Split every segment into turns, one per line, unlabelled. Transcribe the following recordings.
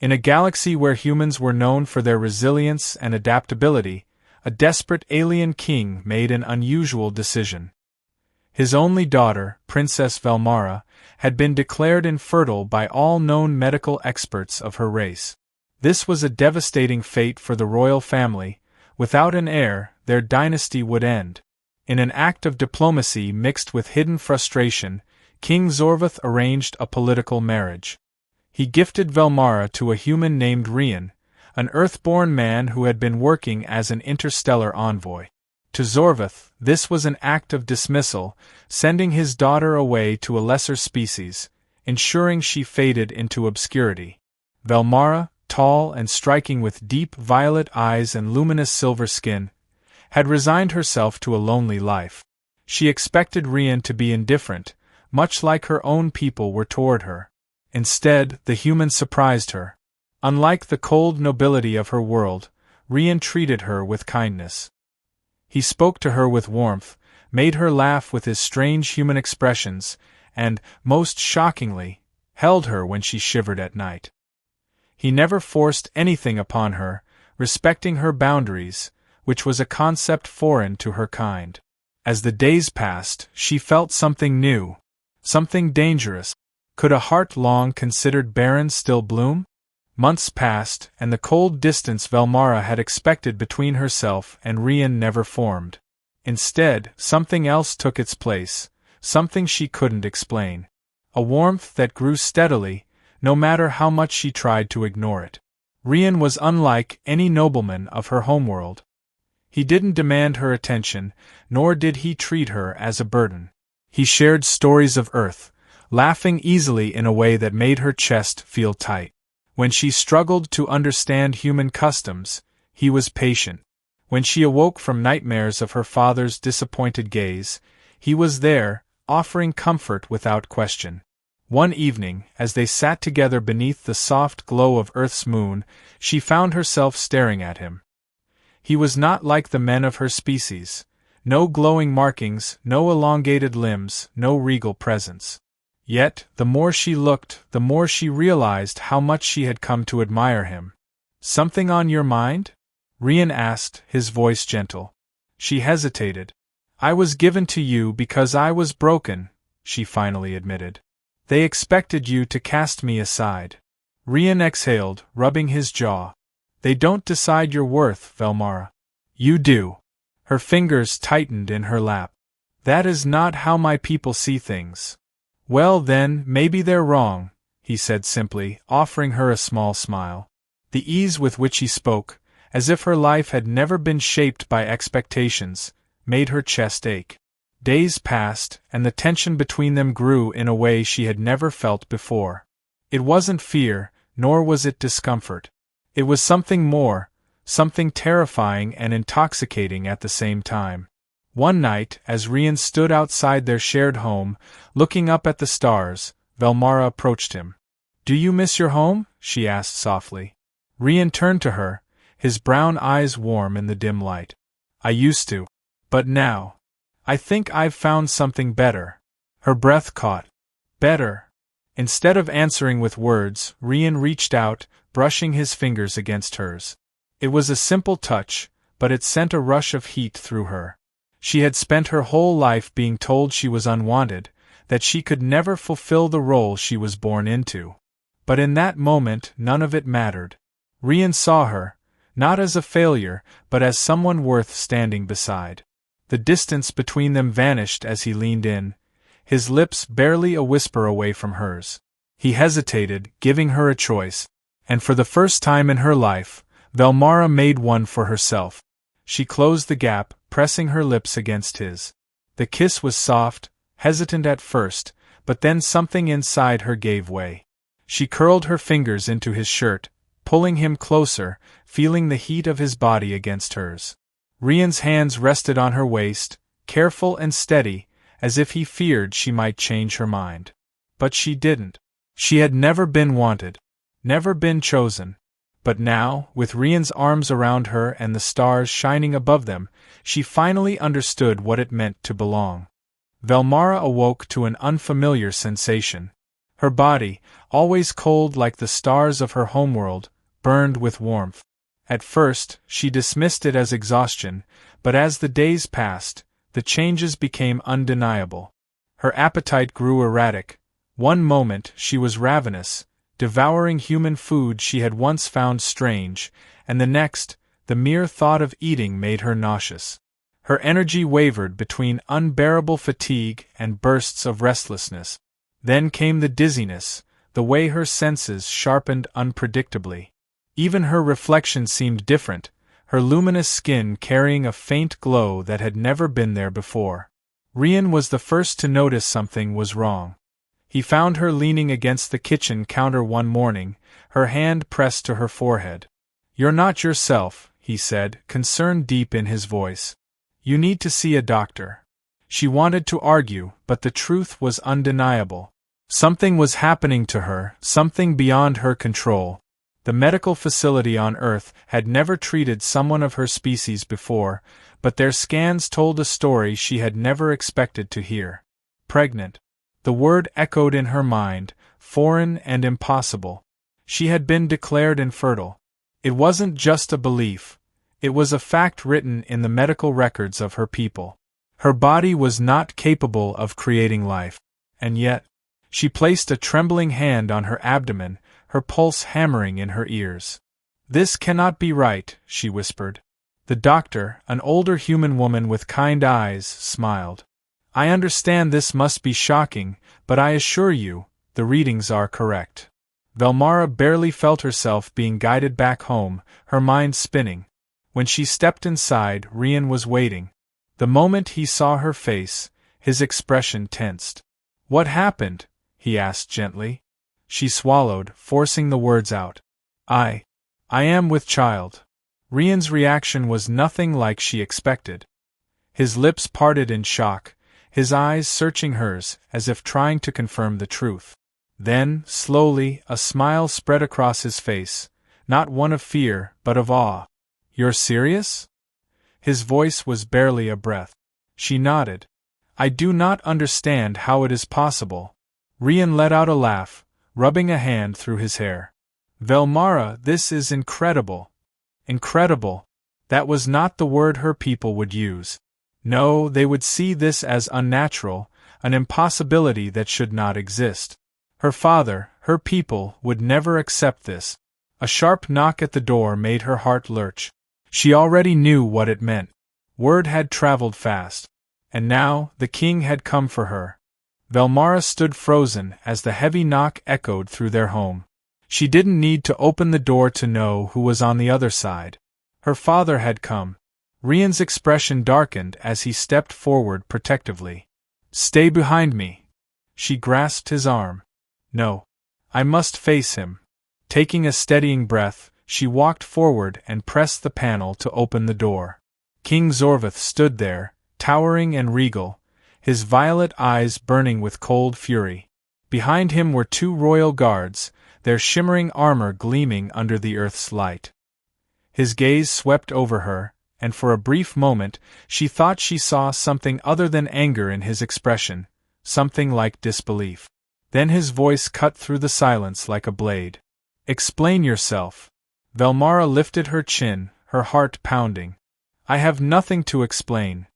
In a galaxy where humans were known for their resilience and adaptability, a desperate alien king made an unusual decision. His only daughter, Princess Velmara, had been declared infertile by all known medical experts of her race. This was a devastating fate for the royal family. Without an heir, their dynasty would end. In an act of diplomacy mixed with hidden frustration, King Zorvath arranged a political marriage. He gifted Velmara to a human named Rian, an Earth-born man who had been working as an interstellar envoy. To Zorvath, this was an act of dismissal, sending his daughter away to a lesser species, ensuring she faded into obscurity. Velmara, tall and striking with deep violet eyes and luminous silver skin, had resigned herself to a lonely life. She expected Rian to be indifferent, much like her own people were toward her. Instead, the humans surprised her. Unlike the cold nobility of her world, Rian treated her with kindness. He spoke to her with warmth, made her laugh with his strange human expressions, and, most shockingly, held her when she shivered at night. He never forced anything upon her, respecting her boundaries, which was a concept foreign to her kind. As the days passed, she felt something new, something dangerous. Could a heart long considered barren still bloom? Months passed, and the cold distance Velmara had expected between herself and Rian never formed. Instead, something else took its place, something she couldn't explain. A warmth that grew steadily, no matter how much she tried to ignore it. Rian was unlike any nobleman of her homeworld. He didn't demand her attention, nor did he treat her as a burden. He shared stories of Earth, laughing easily in a way that made her chest feel tight. When she struggled to understand human customs, he was patient. When she awoke from nightmares of her father's disappointed gaze, he was there, offering comfort without question. One evening, as they sat together beneath the soft glow of Earth's moon, she found herself staring at him. He was not like the men of her species. No glowing markings, no elongated limbs, no regal presence. Yet, the more she looked, the more she realized how much she had come to admire him. "Something on your mind?" Rian asked, his voice gentle. She hesitated. "I was given to you because I was broken," she finally admitted. "They expected you to cast me aside." Rian exhaled, rubbing his jaw. "They don't decide your worth, Velmara. You do." Her fingers tightened in her lap. "That is not how my people see things." "Well then, maybe they're wrong," he said simply, offering her a small smile. The ease with which he spoke, as if her life had never been shaped by expectations, made her chest ache. Days passed, and the tension between them grew in a way she had never felt before. It wasn't fear, nor was it discomfort. It was something more, something terrifying and intoxicating at the same time. One night, as Rian stood outside their shared home, looking up at the stars, Velmara approached him. "Do you miss your home?" she asked softly. Rian turned to her, his brown eyes warm in the dim light. "I used to. But now, I think I've found something better." Her breath caught. "Better?" Instead of answering with words, Rian reached out, brushing his fingers against hers. It was a simple touch, but it sent a rush of heat through her. She had spent her whole life being told she was unwanted, that she could never fulfill the role she was born into. But in that moment, none of it mattered. Rian saw her, not as a failure, but as someone worth standing beside. The distance between them vanished as he leaned in, his lips barely a whisper away from hers. He hesitated, giving her a choice, and for the first time in her life, Velmara made one for herself. She closed the gap, pressing her lips against his. The kiss was soft, hesitant at first, but then something inside her gave way. She curled her fingers into his shirt, pulling him closer, feeling the heat of his body against hers. Rian's hands rested on her waist, careful and steady, as if he feared she might change her mind. But she didn't. She had never been wanted, never been chosen. But now, with Rian's arms around her and the stars shining above them, she finally understood what it meant to belong. Velmara awoke to an unfamiliar sensation. Her body, always cold like the stars of her homeworld, burned with warmth. At first, she dismissed it as exhaustion, but as the days passed, the changes became undeniable. Her appetite grew erratic. One moment she was ravenous, devouring human food she had once found strange, and the next, the mere thought of eating made her nauseous. Her energy wavered between unbearable fatigue and bursts of restlessness. Then came the dizziness, the way her senses sharpened unpredictably. Even her reflection seemed different, her luminous skin carrying a faint glow that had never been there before. Rian was the first to notice something was wrong. He found her leaning against the kitchen counter one morning, her hand pressed to her forehead. "You're not yourself," he said, concern deep in his voice. "You need to see a doctor." She wanted to argue, but the truth was undeniable. Something was happening to her, something beyond her control. The medical facility on Earth had never treated someone of her species before, but their scans told a story she had never expected to hear. Pregnant. The word echoed in her mind, foreign and impossible. She had been declared infertile. It wasn't just a belief. It was a fact written in the medical records of her people. Her body was not capable of creating life. And yet, she placed a trembling hand on her abdomen, her pulse hammering in her ears. "This cannot be right," she whispered. The doctor, an older human woman with kind eyes, smiled. "I understand this must be shocking, but I assure you, the readings are correct." Velmara barely felt herself being guided back home, her mind spinning. When she stepped inside, Rian was waiting. The moment he saw her face, his expression tensed. "What happened?" he asked gently. She swallowed, forcing the words out. I am with child." Rian's reaction was nothing like she expected. His lips parted in shock, his eyes searching hers as if trying to confirm the truth. Then, slowly, a smile spread across his face, not one of fear, but of awe. "You're serious?" His voice was barely a breath. She nodded. "I do not understand how it is possible." Rian let out a laugh, rubbing a hand through his hair. "Velmara, this is incredible." Incredible. That was not the word her people would use. No, they would see this as unnatural, an impossibility that should not exist. Her father, her people, would never accept this. A sharp knock at the door made her heart lurch. She already knew what it meant. Word had traveled fast. And now, the king had come for her. Velmara stood frozen as the heavy knock echoed through their home. She didn't need to open the door to know who was on the other side. Her father had come. Rian's expression darkened as he stepped forward protectively. "Stay behind me." She grasped his arm. "No. I must face him." Taking a steadying breath, she walked forward and pressed the panel to open the door. King Zorvath stood there, towering and regal, his violet eyes burning with cold fury. Behind him were two royal guards, their shimmering armor gleaming under the earth's light. His gaze swept over her, and for a brief moment she thought she saw something other than anger in his expression, something like disbelief. Then his voice cut through the silence like a blade. "Explain yourself." Velmara lifted her chin, her heart pounding. "I have nothing to explain."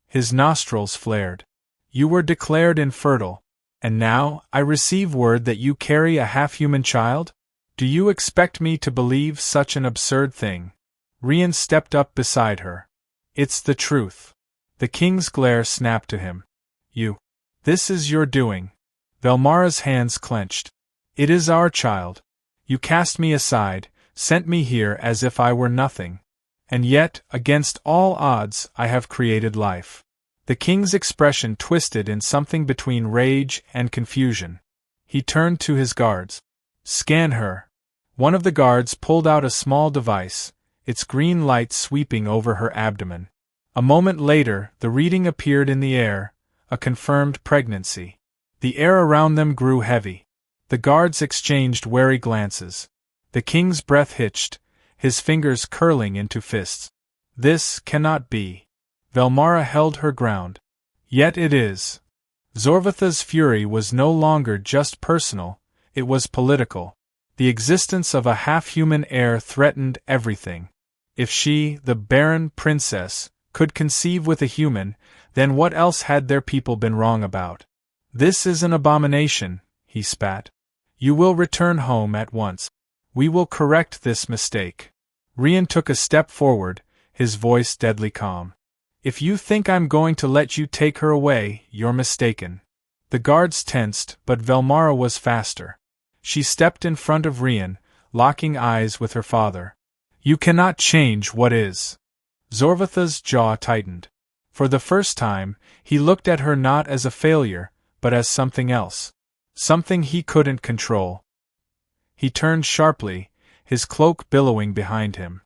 His nostrils flared. "You were declared infertile, and now I receive word that you carry a half-human child? Do you expect me to believe such an absurd thing?" Rian stepped up beside her. "It's the truth." The king's glare snapped to him. This is your doing." Velmara's hands clenched. "It is our child. You cast me aside, sent me here as if I were nothing. And yet, against all odds, I have created life." The king's expression twisted in something between rage and confusion. He turned to his guards. "Scan her." One of the guards pulled out a small device, its green light sweeping over her abdomen. A moment later, the reading appeared in the air, a confirmed pregnancy. The air around them grew heavy. The guards exchanged wary glances. The king's breath hitched, his fingers curling into fists. "This cannot be." Velmara held her ground. "Yet it is." Zorvatha's fury was no longer just personal, It was political. The existence of a half-human heir threatened everything. If she, the barren princess, could conceive with a human, then what else had their people been wrong about? "This is an abomination," he spat. "You will return home at once. We will correct this mistake." Rian took a step forward, his voice deadly calm. "If you think I'm going to let you take her away, you're mistaken." The guards tensed, but Velmara was faster. She stepped in front of Rian, locking eyes with her father. "You cannot change what is." Zorvatha's jaw tightened. For the first time, he looked at her not as a failure, but as something else. Something he couldn't control. He turned sharply, his cloak billowing behind him.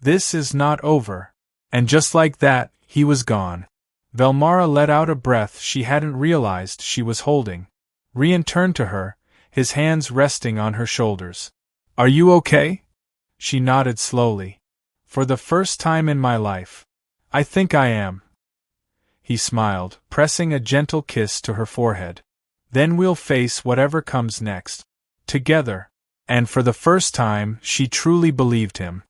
"This is not over." And just like that, he was gone. Velmara let out a breath she hadn't realized she was holding. Rian turned to her, his hands resting on her shoulders. "Are you okay?" She nodded slowly. "For the first time in my life. I think I am." He smiled, pressing a gentle kiss to her forehead. "Then we'll face whatever comes next. Together." And for the first time, she truly believed him.